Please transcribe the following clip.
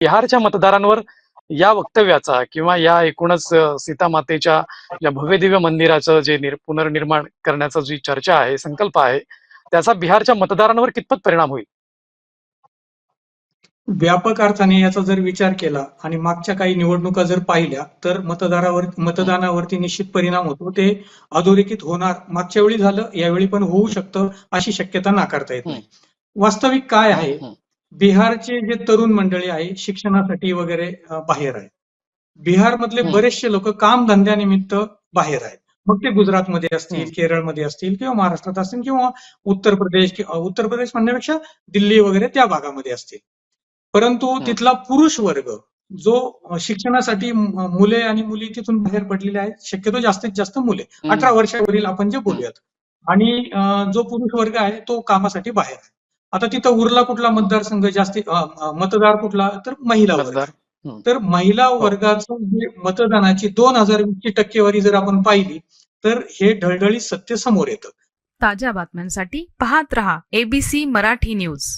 बिहारच्या मतदारांवर या वक्तव्याचा किंवा या एकूणच सीता मातेच्या या भव्यदिव्य मंदिराचं जे पुनर्निर्माण करण्याचा जी चर्चा आहे, संकल्प आहे, त्याचा बिहारच्या मतदारांवर कितपत परिणाम होईल? व्यापक अर्थाने याचा जर विचार केला आणि मागच्या काही निवडणुका जर पाहिल्या तर मतदानावरती निश्चित परिणाम होतो. ते अधोरेखित होणार, मागच्या वेळी झालं, यावेळी पण होऊ शकतं, अशी शक्यता नाकारता येत नाही. वास्तविक काय आहे, बिहारचे जे तरुण मंडळी आहे शिक्षणासाठी वगैरे बाहेर आहे. बिहारमधले बरेचसे लोक काम धंद्यानिमित्त बाहेर आहेत. मग ते गुजरातमध्ये असतील, केरळमध्ये असतील किंवा महाराष्ट्रात असतील किंवा उत्तर प्रदेश म्हणण्यापेक्षा दिल्ली वगैरे त्या भागामध्ये असतील. परंतु तिथला पुरुष वर्ग जो शिक्षणासाठी मुले आणि मुली तिथून बाहेर पडलेले आहेत, शक्यतो जास्तीत जास्त मुले 18 वर्षावरील आपण जे बोलूयात, आणि जो पुरुष वर्ग आहे तो कामासाठी बाहेर आहे. आता तिथं उरला कुठला मतदारसंघ जास्ती मतदार कुठला, तर महिला वर्ग. तर महिला वर्गाचं जे मतदानाची 2020ची टक्केवारी जर आपण पाहिली तर हे ढळढळीत सत्य समोर येतं. ताज्या बातम्यांसाठी पाहत रहा ABC मराठी न्यूज.